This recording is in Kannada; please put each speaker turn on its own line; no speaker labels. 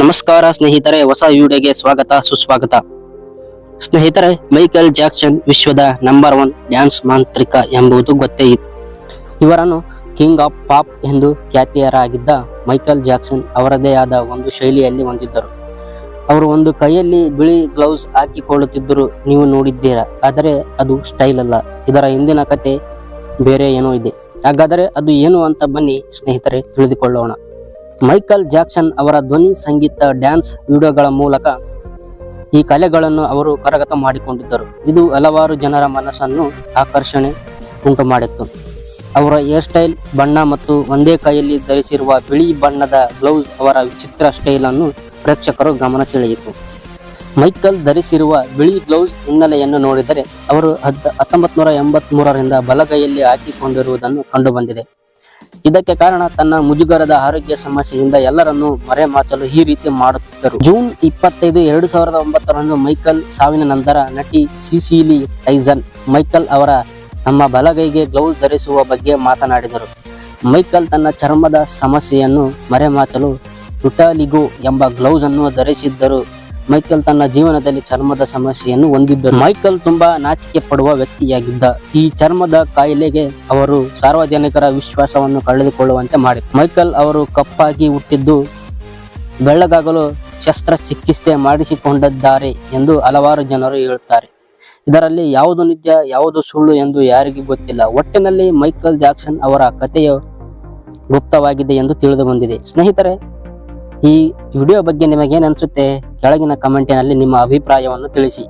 ನಮಸ್ಕಾರ ಸ್ನೇಹಿತರೆ, ಹೊಸ ವಿಡಿಯೋಗೆ ಸ್ವಾಗತ ಸುಸ್ವಾಗತ. ಸ್ನೇಹಿತರೆ, ಮೈಕಲ್ ಜಾಕ್ಸನ್ ವಿಶ್ವದ ನಂಬರ್ 1 ಡ್ಯಾನ್ಸ್ ಮಾಂತ್ರಿಕ ಎಂಬುದು ಗೊತ್ತೇ ಇದೆ. ಇವರನ್ನು ಕಿಂಗ್ ಆಫ್ ಪಾಪ್ ಎಂದು ಖ್ಯಾತಿಯರಾಗಿದ್ದ ಮೈಕಲ್ ಜಾಕ್ಸನ್ ಅವರದೇ ಆದ ಒಂದು ಶೈಲಿಯಲ್ಲಿ ಹೊಂದಿದ್ದರು. ಅವರು ಒಂದು ಕೈಯಲ್ಲಿ ಬಿಳಿ ಗ್ಲೌಸ್ ಹಾಕಿಕೊಳ್ಳುತ್ತಿದ್ದರು, ನೀವು ನೋಡಿದ್ದೀರಾ. ಆದರೆ ಅದು ಸ್ಟೈಲ್ ಅಲ್ಲ, ಇದರ ಹಿಂದಿನ ಕತೆ ಬೇರೆ ಏನೋ ಇದೆ. ಹಾಗಾದರೆ ಅದು ಏನು ಅಂತ ಬನ್ನಿ ಸ್ನೇಹಿತರೆ ತಿಳಿದುಕೊಳ್ಳೋಣ. ಮೈಕಲ್ ಜಾಕ್ಸನ್ ಅವರ ಧ್ವನಿ, ಸಂಗೀತ, ಡ್ಯಾನ್ಸ್ ವಿಡಿಯೋಗಳ ಮೂಲಕ ಈ ಕಲೆಗಳನ್ನು ಅವರು ಕರಗತ ಮಾಡಿಕೊಂಡಿದ್ದರು. ಇದು ಹಲವಾರು ಜನರ ಮನಸ್ಸನ್ನು ಆಕರ್ಷಣೆ ಉಂಟು ಮಾಡಿತ್ತು. ಅವರ ಹೇರ್ ಸ್ಟೈಲ್, ಬಣ್ಣ ಮತ್ತು ಒಂದೇ ಕೈಯಲ್ಲಿ ಧರಿಸಿರುವ ಬಿಳಿ ಬಣ್ಣದ ಗ್ಲೌಸ್ ಅವರ ವಿಚಿತ್ರ ಸ್ಟೈಲ್ ಅನ್ನು ಪ್ರೇಕ್ಷಕರು ಗಮನ ಸೆಳೆಯಿತು. ಮೈಕಲ್ ಧರಿಸಿರುವ ಬಿಳಿ ಗ್ಲೌಸ್ ಹಿನ್ನೆಲೆಯನ್ನು ನೋಡಿದರೆ ಅವರು 1983ರಿಂದ ಬಲಗೈಯಲ್ಲಿ ಹಾಕಿಕೊಂಡಿರುವುದನ್ನು ಕಂಡುಬಂದಿದೆ. ಇದಕ್ಕೆ ಕಾರಣ ತನ್ನ ಮುಜುಗರದ ಆರೋಗ್ಯ ಸಮಸ್ಯೆಯಿಂದ ಎಲ್ಲರನ್ನೂ ಮರೆಮಾಚಲು ಈ ರೀತಿ ಮಾಡುತ್ತಿದ್ದರು. ಜೂನ್ 25, 2009ರಂದು ಮೈಕಲ್ ಸಾವಿನ ನಂತರ ನಟಿ ಸಿಸಿಲಿ ಟೈಸನ್ ಮೈಕಲ್ ಅವರ ನಮ್ಮ ಬಲಗೈಗೆ ಗ್ಲೌಸ್ ಧರಿಸುವ ಬಗ್ಗೆ ಮಾತನಾಡಿದರು. ಮೈಕಲ್ ತನ್ನ ಚರ್ಮದ ಸಮಸ್ಯೆಯನ್ನು ಮರೆಮಾಚಲು ವಿಟಾಲಿಗೋ ಎಂಬ ಗ್ಲೌಸ್ ಅನ್ನು ಧರಿಸಿದ್ದರು. ಮೈಕಲ್ ತನ್ನ ಜೀವನದಲ್ಲಿ ಚರ್ಮದ ಸಮಸ್ಯೆಯನ್ನು ಹೊಂದಿದ್ದರು. ಮೈಕಲ್ ತುಂಬಾ ನಾಚಿಕೆ ಪಡುವ ವ್ಯಕ್ತಿಯಾಗಿದ್ದ. ಈ ಚರ್ಮದ ಕಾಯಿಲೆಗೆ ಅವರು ಸಾರ್ವಜನಿಕರ ವಿಶ್ವಾಸವನ್ನು ಕಳೆದುಕೊಳ್ಳುವಂತೆ ಮಾಡಿದರು. ಮೈಕಲ್ ಅವರು ಕಪ್ಪಾಗಿ ಹುಟ್ಟಿದ್ದು ಬೆಳ್ಳಗಾಗಲು ಶಸ್ತ್ರಚಿಕಿತ್ಸೆ ಮಾಡಿಸಿಕೊಂಡಿದ್ದಾರೆ ಎಂದು ಹಲವಾರು ಜನರು ಹೇಳುತ್ತಾರೆ. ಇದರಲ್ಲಿ ಯಾವುದು ನಿಜ, ಯಾವುದು ಸುಳ್ಳು ಎಂದು ಯಾರಿಗೂ ಗೊತ್ತಿಲ್ಲ. ಒಟ್ಟಿನಲ್ಲಿ ಮೈಕಲ್ ಜಾಕ್ಸನ್ ಅವರ ಕಥೆಯು ಗುಪ್ತವಾಗಿದೆ ಎಂದು ತಿಳಿದು ಬಂದಿದೆ. ಸ್ನೇಹಿತರೆ, ಈ ವಿಡಿಯೋ ಬಗ್ಗೆ ನಿಮಗೇನು ಅನಿಸುತ್ತೆ? ಕೆಳಗಿನ ಕಮೆಂಟಿನಲ್ಲಿ ನಿಮ್ಮ ಅಭಿಪ್ರಾಯವನ್ನು ತಿಳಿಸಿ.